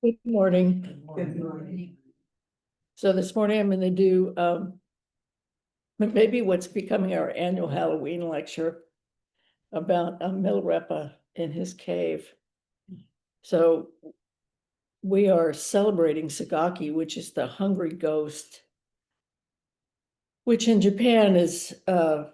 Good morning. Good morning. So this morning I'm going to do maybe what's becoming our annual Halloween lecture about Milarepa in his cave. So we are celebrating Segaki, which is the hungry ghost, which in Japan is I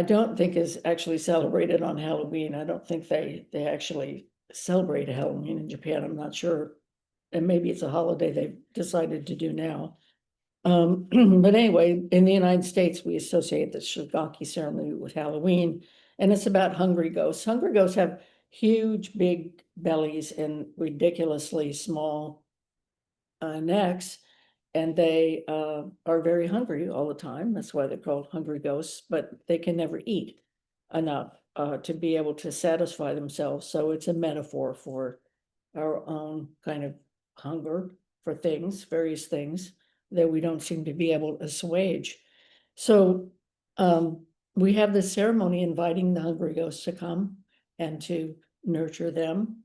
don't think is actually celebrated on Halloween. I don't think they actually celebrate Halloween in Japan. I'm not sure. And maybe it's a holiday they've decided to do now. But anyway, in the United States, we associate the Shinshu ceremony with Halloween, and it's about hungry ghosts. Hungry ghosts have huge, big bellies and ridiculously small necks, and they are very hungry all the time. That's why they're called hungry ghosts, but they can never eat enough to be able to satisfy themselves. So it's a metaphor for our own kind of hunger for things, various things that we don't seem to be able to assuage. So we have this ceremony inviting the hungry ghosts to come and to nurture them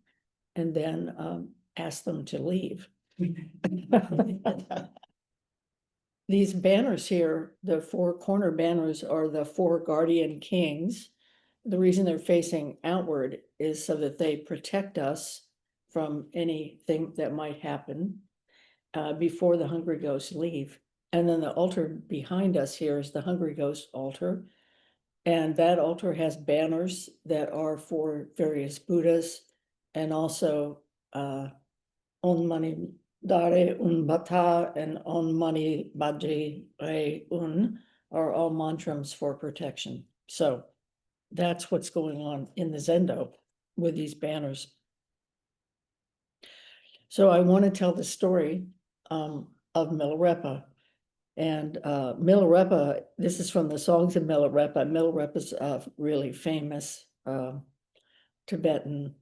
and then ask them to leave. These banners here, the four corner banners, are the four guardian kings. The reason they're facing outward is so that they protect us from anything that might happen before the hungry ghosts leave. And then the altar behind us here is the hungry ghost altar. And that altar has banners that are for various Buddhas, and also On Mani Dare Un Bata and On Mani Baji Re Un are all mantras for protection. So that's what's going on in the Zendo with these banners. So I want to tell the story of Milarepa. And Milarepa, this is from the songs of Milarepa. Milarepa's a really famous Tibetan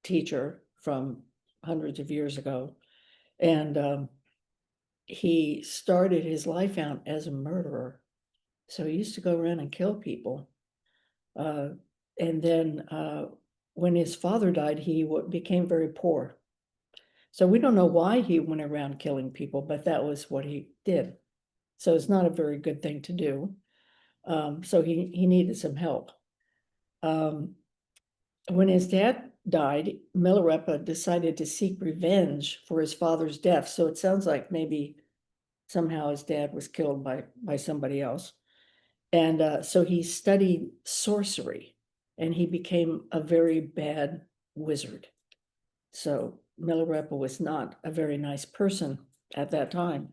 teacher from hundreds of years ago. And he started his life out as a murderer. So he used to go around and kill people. And then when his father died, he became very poor. So we don't know why he went around killing people, but that was what he did. So it's not a very good thing to do. So he needed some help. When his dad died, Milarepa decided to seek revenge for his father's death. So it sounds like maybe somehow his dad was killed by somebody else. And so he studied sorcery, and he became a very bad wizard. So Milarepa was not a very nice person at that time.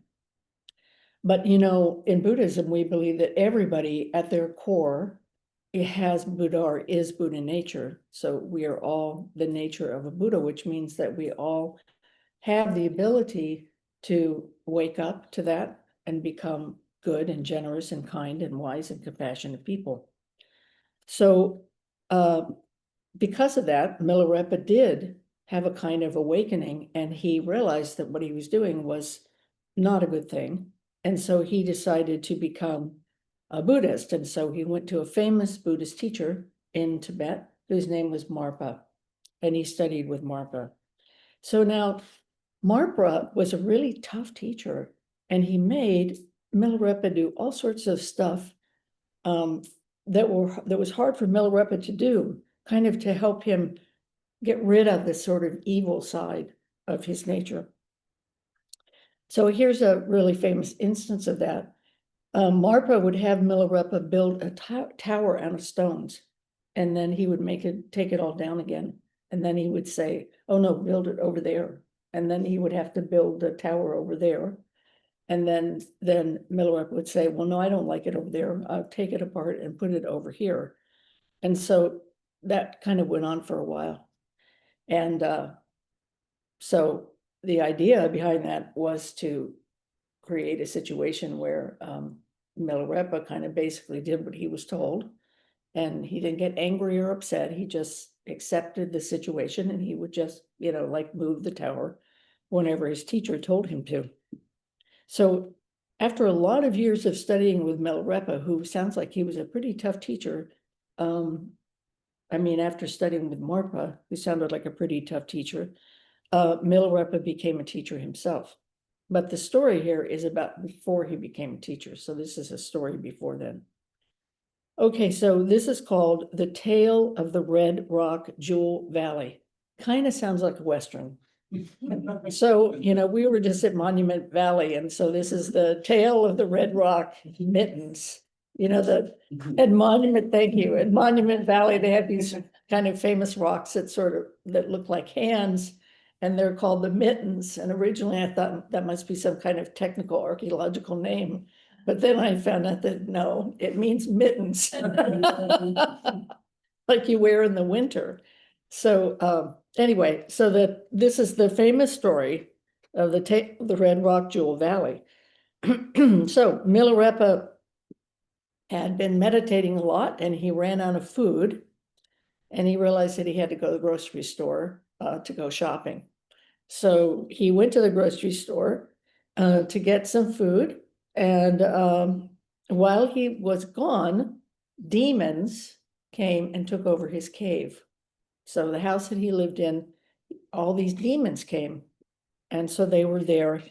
But in Buddhism, we believe that everybody at their core has Buddha or is Buddha nature. So we are all the nature of a Buddha, which means that we all have the ability to wake up to that and become good and generous and kind and wise and compassionate people. So because of that, Milarepa did have a kind of awakening, and he realized that what he was doing was not a good thing. And so he decided to become a Buddhist. And so he went to a famous Buddhist teacher in Tibet, whose name was Marpa, and he studied with Marpa. So now Marpa was a really tough teacher, and he made Milarepa do all sorts of stuff that was hard for Milarepa to do, kind of to help him get rid of the sort of evil side of his nature. So here's a really famous instance of that. Marpa would have Milarepa build a tower out of stones, and then he would take it all down again. And then he would say, oh no, build it over there. And then he would have to build the tower over there. And then Milarepa would say, well, no, I don't like it over there. I'll take it apart and put it over here. And so that kind of went on for a while. And so the idea behind that was to create a situation where Milarepa kind of basically did what he was told, and he didn't get angry or upset. He just accepted the situation, and he would just, like move the tower whenever his teacher told him to. So after a lot of years of studying with Milarepa, who sounds like he was a pretty tough teacher, after studying with Marpa, who sounded like a pretty tough teacher, Milarepa became a teacher himself. But the story here is about before he became a teacher. So this is a story before then. Okay, so this is called The Tale of the Red Rock Jewel Valley. Kind of sounds like a Western. So, we were just at Monument Valley, and so this is the tale of the Red Rock Mittens. At Monument, thank you, at Monument Valley, they have these kind of famous rocks that look like hands, and they're called the Mittens. And originally I thought that must be some kind of technical archaeological name, but then I found out that no, it means mittens. Like you wear in the winter. So anyway, so this is the famous story of the Red Rock Jewel Valley. So Milarepa had been meditating a lot, and he ran out of food, and he realized that he had to go to the grocery store to go shopping. So he went to the grocery store to get some food, and while he was gone, demons came and took over his cave. So the house that he lived in, all these demons came. And so they were there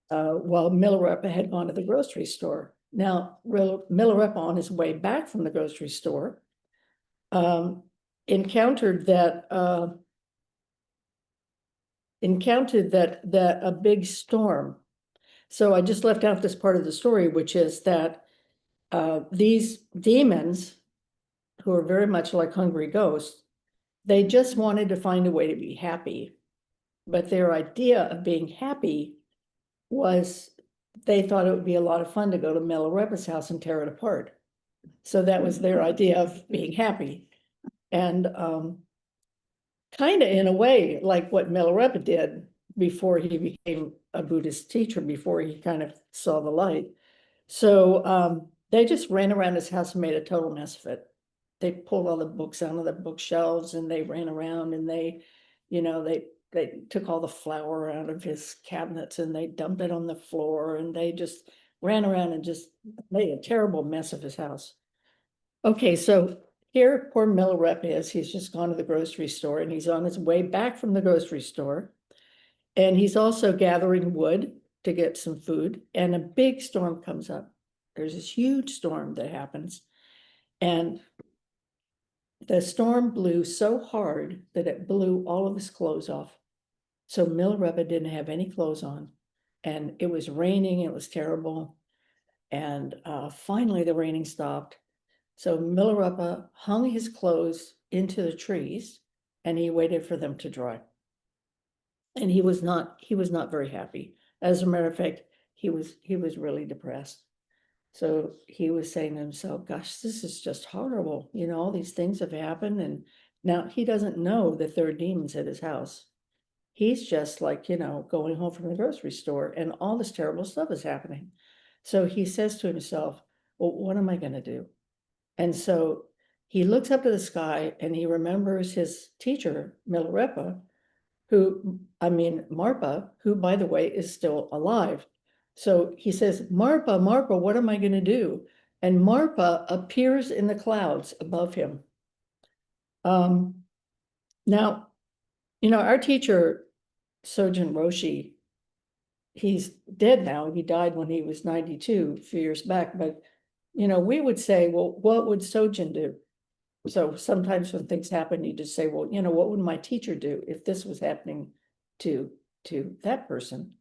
while Milarepa had gone to the grocery store. Now, Milarepa, on his way back from the grocery store, encountered that a big storm. So I just left out this part of the story, which is that these demons, who are very much like hungry ghosts, they just wanted to find a way to be happy. But their idea of being happy was they thought it would be a lot of fun to go to Milarepa's house and tear it apart. So that was their idea of being happy. And kind of in a way like what Milarepa did before he became a Buddhist teacher, before he kind of saw the light. So they just ran around his house and made a total mess of it. They pulled all the books out of the bookshelves, and they ran around, and they took all the flour out of his cabinets, and they dumped it on the floor, and they just ran around and just made a terrible mess of his house. Okay, so here poor Milarepa is. He's just gone to the grocery store, and he's on his way back from the grocery store. And he's also gathering wood to get some food, and a big storm comes up. There's this huge storm that happens, and the storm blew so hard that it blew all of his clothes off. So Milarepa didn't have any clothes on, and it was raining. It was terrible. And finally the raining stopped. So Milarepa hung his clothes into the trees, and he waited for them to dry. And he was not very happy. As a matter of fact, he was really depressed. So he was saying to himself, gosh, this is just horrible. All these things have happened, and now he doesn't know that there are demons at his house. He's just like, going home from the grocery store, and all this terrible stuff is happening. So he says to himself, well, what am I going to do? And so he looks up to the sky, and he remembers his teacher, Milarepa, Marpa, who, by the way, is still alive. So he says, Marpa, what am I going to do? And Marpa appears in the clouds above him. Now, our teacher, Sojin Roshi, he's dead now. He died when he was 92, a few years back. But, we would say, well, what would Sojin do? So sometimes when things happen, you just say, well, what would my teacher do if this was happening to that person?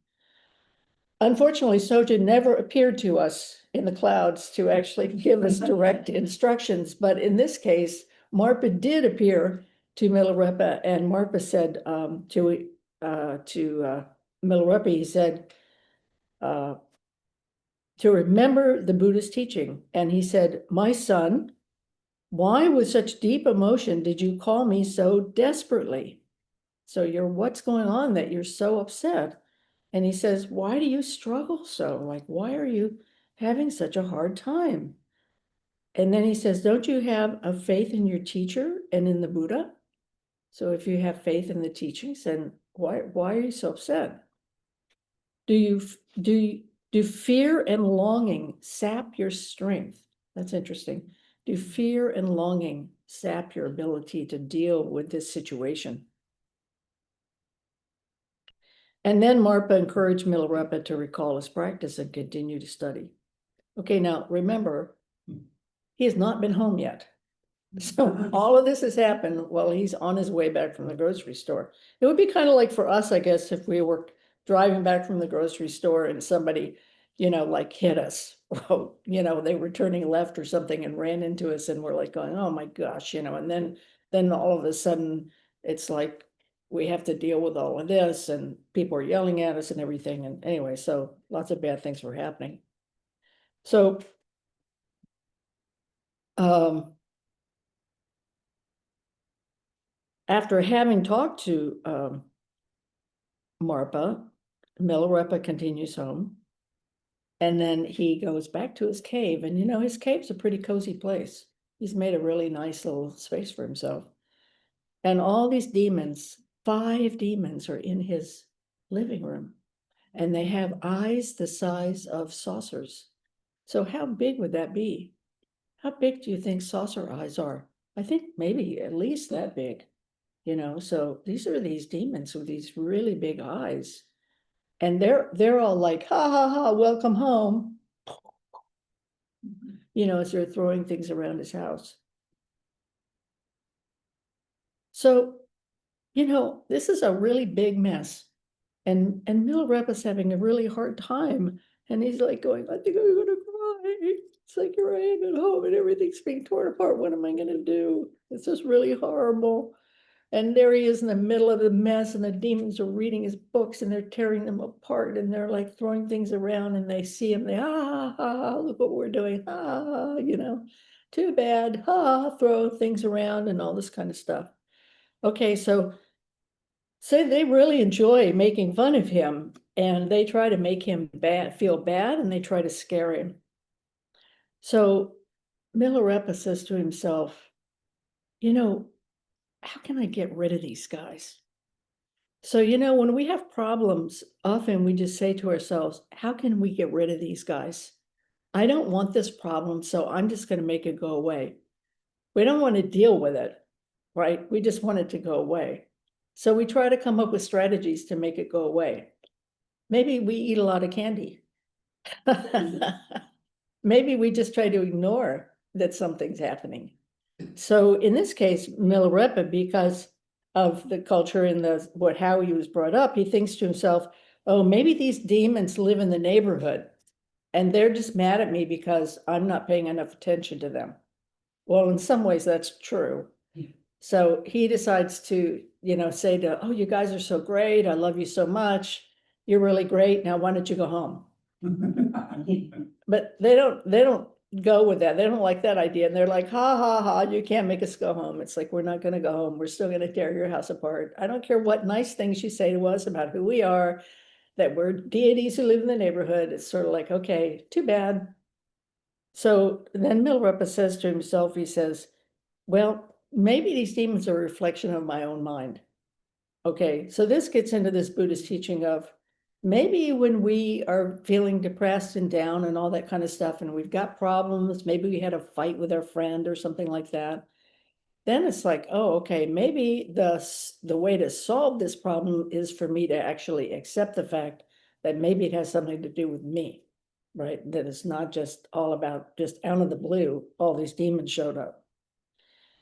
Unfortunately, Sojin never appeared to us in the clouds to actually give us direct instructions. But in this case, Marpa did appear to Milarepa, and Marpa said to Milarepa, he said, to remember the Buddhist teaching. And he said, my son, why with such deep emotion did you call me so desperately? So what's going on that you're so upset? And he says, why do you struggle so? Like, why are you having such a hard time? And then he says, don't you have a faith in your teacher and in the Buddha? So if you have faith in the teachings, then why are you so upset? Do fear and longing sap your strength? That's interesting. Do fear and longing sap your ability to deal with this situation? And then Marpa encouraged Milarepa to recall his practice and continue to study. Okay, now remember, he has not been home yet. So all of this has happened while he's on his way back from the grocery store. It would be kind of like for us, I guess, if we were driving back from the grocery store and somebody, like hit us. Well, they were turning left or something and ran into us and we're like going, oh my gosh, and then all of a sudden it's like we have to deal with all of this and people are yelling at us and everything. And anyway, so lots of bad things were happening. So after having talked to Marpa, Milarepa continues home. And then he goes back to his cave. And his cave's a pretty cozy place. He's made a really nice little space for himself. And all these demons, 5 demons, are in his living room. And they have eyes the size of saucers. So how big would that be? How big do you think saucer eyes are? I think maybe at least that big. So these are these demons with these really big eyes. And they're all like, ha ha ha, welcome home. As they're throwing things around his house. So, this is a really big mess. And Milarepa's having a really hard time. And he's like going, I think I'm gonna cry. It's like here I am at home and everything's being torn apart. What am I gonna do? It's just really horrible. And there he is in the middle of the mess, and the demons are reading his books and they're tearing them apart and they're like throwing things around and they see him, they, look what we're doing, too bad, throw things around and all this kind of stuff. Okay, so they really enjoy making fun of him and they try to make him feel bad and they try to scare him. So Milarepa says to himself, how can I get rid of these guys? So, when we have problems, often we just say to ourselves, how can we get rid of these guys? I don't want this problem, so I'm just going to make it go away. We don't want to deal with it, right? We just want it to go away. So we try to come up with strategies to make it go away. Maybe we eat a lot of candy. Maybe we just try to ignore that something's happening. So in this case, Milarepa, because of the culture and how he was brought up, he thinks to himself, oh, maybe these demons live in the neighborhood and they're just mad at me because I'm not paying enough attention to them. Well, in some ways that's true. So he decides to, say to, oh, you guys are so great. I love you so much. You're really great. Now, why don't you go home? But they don't go with that. They don't like that idea. And they're like, ha, ha, ha, you can't make us go home. It's like, we're not going to go home. We're still going to tear your house apart. I don't care what nice things you say to us about who we are, that we're deities who live in the neighborhood. It's sort of like, okay, too bad. So then Milarepa says to himself, he says, well, maybe these demons are a reflection of my own mind. Okay, so this gets into this Buddhist teaching of maybe when we are feeling depressed and down and all that kind of stuff, and we've got problems, maybe we had a fight with our friend or something like that, then it's like, oh, okay, maybe the way to solve this problem is for me to actually accept the fact that maybe it has something to do with me, right? That it's not just all about just out of the blue, all these demons showed up.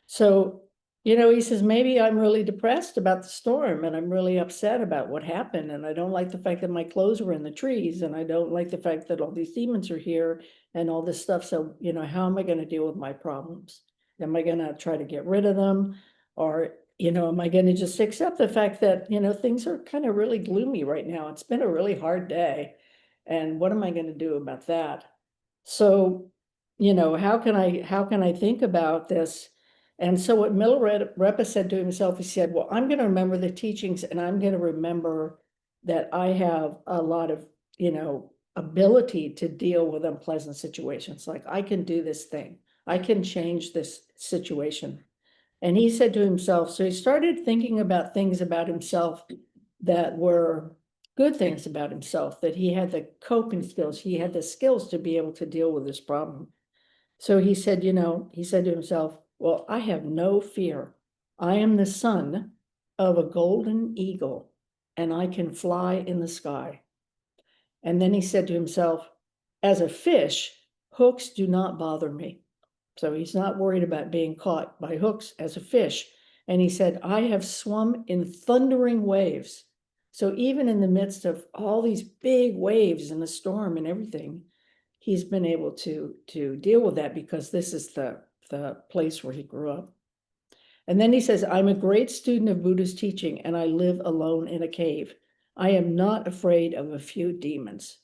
So, he says, maybe I'm really depressed about the storm and I'm really upset about what happened. And I don't like the fact that my clothes were in the trees and I don't like the fact that all these demons are here and all this stuff. So, how am I going to deal with my problems? Am I going to try to get rid of them? Or, am I going to just accept the fact that, things are kind of really gloomy right now? It's been a really hard day. And what am I going to do about that? So, how can I think about this? And so what Milarepa said to himself, he said, well, I'm going to remember the teachings and I'm going to remember that I have a lot of, ability to deal with unpleasant situations. Like I can do this thing. I can change this situation. And he said to himself, so he started thinking about things about himself that were good things about himself, that he had the coping skills, he had the skills to be able to deal with this problem. So he said, he said to himself, well, I have no fear. I am the son of a golden eagle. and I can fly in the sky. And then he said to himself, as a fish, hooks do not bother me. So he's not worried about being caught by hooks as a fish. And he said, I have swum in thundering waves. So even in the midst of all these big waves and the storm and everything, he's been able to deal with that because this is the place where he grew up. And then he says, I'm a great student of Buddha's teaching, and I live alone in a cave. I am not afraid of a few demons.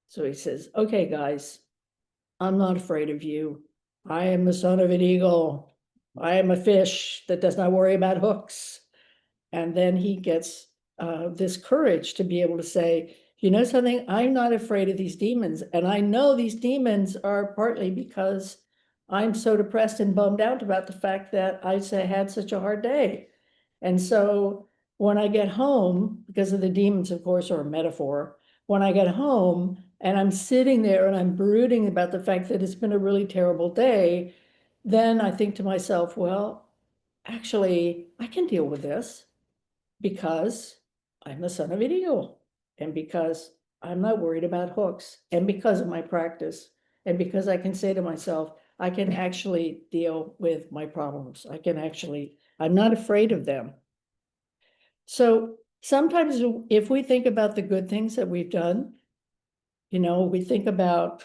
So he says, okay, guys, I'm not afraid of you. I am the son of an eagle. I am a fish that does not worry about hooks. And then he gets this courage to be able to say, you know something, I'm not afraid of these demons. And I know these demons are partly because I'm so depressed and bummed out about the fact that I had such a hard day. And so when I get home, because of the demons, of course, are a metaphor, when I get home and I'm sitting there and I'm brooding about the fact that it's been a really terrible day, then I think to myself, well, actually, I can deal with this because I'm the son of an eagle, and because I'm not worried about hooks, and because of my practice, and because I can say to myself, I can actually deal with my problems. I'm not afraid of them. So sometimes if we think about the good things that we've done, we think about,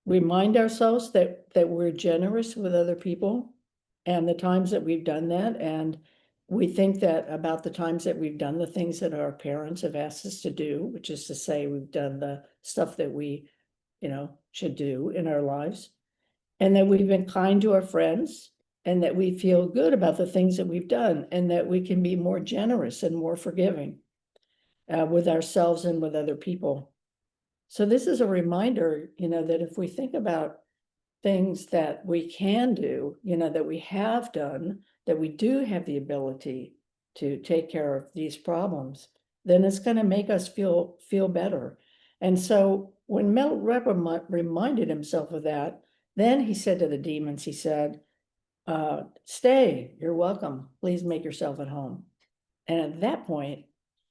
remind ourselves that we're generous with other people and the times that we've done that. And we think that about the times that we've done the things that our parents have asked us to do, which is to say we've done the stuff that we, should do in our lives. And that we've been kind to our friends, and that we feel good about the things that we've done, and that we can be more generous and more forgiving with ourselves and with other people. So this is a reminder, that if we think about things that we can do, that we have done, that we do have the ability to take care of these problems, then it's going to make us feel better. And so when Milarepa reminded himself of that, then he said to the demons, he said, stay, you're welcome. Please make yourself at home. And at that point,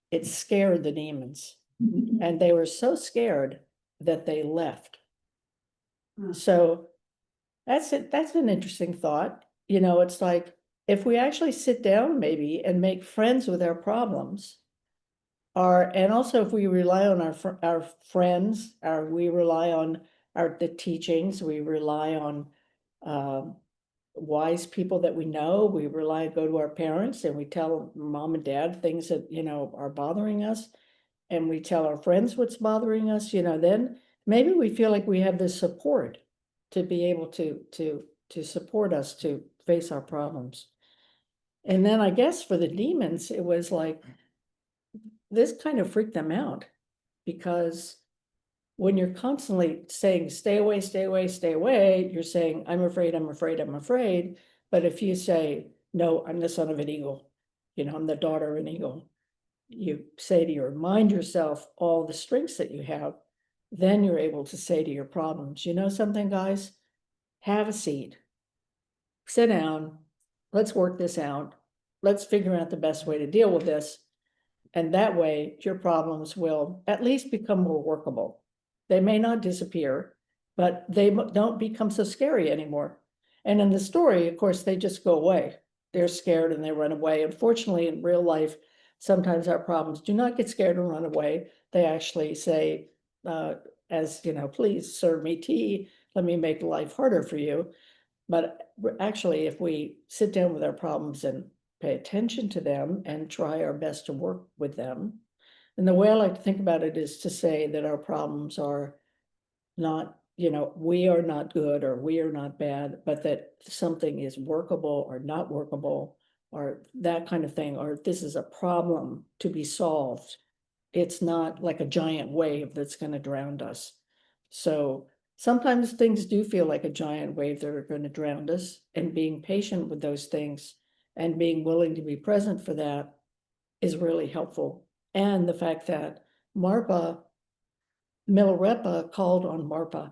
it scared the demons. And they were so scared that they left. So that's it. That's an interesting thought. It's like if we actually sit down maybe and make friends with our problems, and also if we rely on our friends, we rely on the teachings, we rely on wise people that we know, we go to our parents and we tell mom and dad things that are bothering us, and we tell our friends what's bothering us, then maybe we feel like we have this support to be able to support us to face our problems. And then I guess for the demons, it was like, this kind of freaked them out, because when you're constantly saying, stay away, stay away, stay away, you're saying, I'm afraid, I'm afraid, I'm afraid. But if you say, no, I'm the son of an eagle, I'm the daughter of an eagle, you say to remind yourself all the strengths that you have, then you're able to say to your problems, you know something, guys, have a seat, sit down, let's work this out, let's figure out the best way to deal with this. And that way your problems will at least become more workable. They may not disappear, but they don't become so scary anymore. And in the story, of course, they just go away. They're scared and they run away. Unfortunately, in real life, sometimes our problems do not get scared and run away. They actually say, please serve me tea. Let me make life harder for you. But actually, if we sit down with our problems and pay attention to them and try our best to work with them, and the way I like to think about it is to say that our problems are not, we are not good or we are not bad, but that something is workable or not workable, or that kind of thing, or this is a problem to be solved. It's not like a giant wave that's going to drown us. So sometimes things do feel like a giant wave that are going to drown us, and being patient with those things and being willing to be present for that is really helpful. And the fact that Milarepa called on Marpa.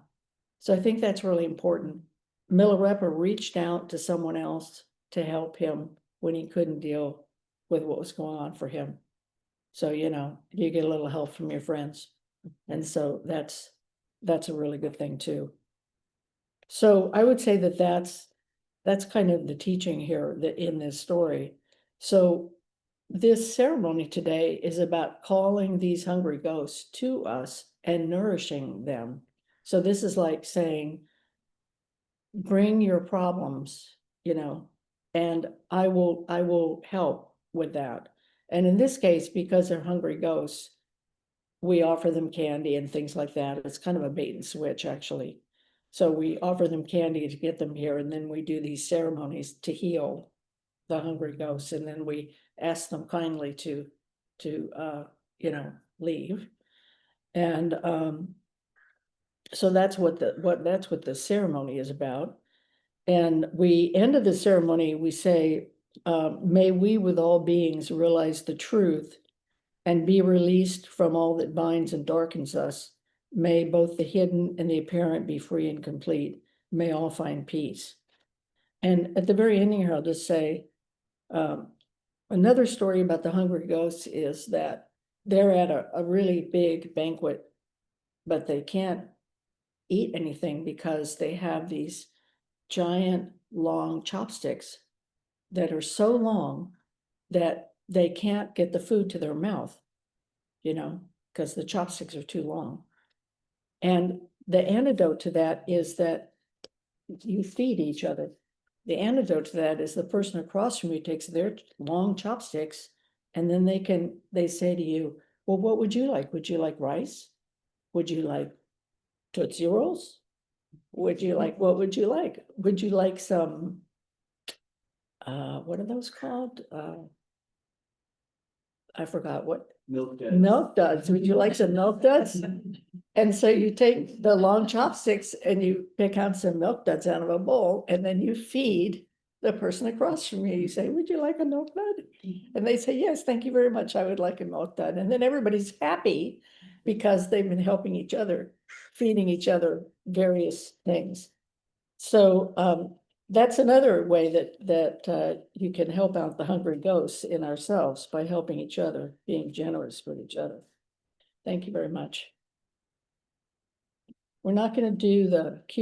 So I think that's really important. Milarepa reached out to someone else to help him when he couldn't deal with what was going on for him. So, you know, you get a little help from your friends. And so that's a really good thing too. So I would say that that's kind of the teaching here that in this story. So this ceremony today is about calling these hungry ghosts to us and nourishing them. So this is like saying, bring your problems, you know, and I will help with that. And in this case, because they're hungry ghosts, we offer them candy and things like that. It's kind of a bait and switch, actually. So we offer them candy to get them here, and then we do these ceremonies to heal the hungry ghosts, and then we ask them kindly to you know, leave. And so that's what the ceremony is about. And we end of the ceremony, we say, may we with all beings realize the truth and be released from all that binds and darkens us. May both the hidden and the apparent be free and complete. May all find peace. And at the very ending here, I'll just say, another story about the hungry ghosts is that they're at a really big banquet, but they can't eat anything because they have these giant long chopsticks that are so long that they can't get the food to their mouth, you know, because the chopsticks are too long. And the antidote to that is that you feed each other. The antidote to that is the person across from you takes their long chopsticks, and then they say to you, well, what would you like? Would you like rice? Would you like Tootsie Rolls? What would you like? Would you like some, what are those called? I forgot what. Milk duds. Milk duds. Would you like some milk duds? And so you take the long chopsticks and you pick out some milk duds out of a bowl, and then you feed the person across from you. You say, would you like a milk dud? And they say, yes, thank you very much. I would like a milk dud. And then everybody's happy because they've been helping each other, feeding each other various things. So that's another way that you can help out the hungry ghosts in ourselves by helping each other, being generous with each other. Thank you very much. We're not going to do the Q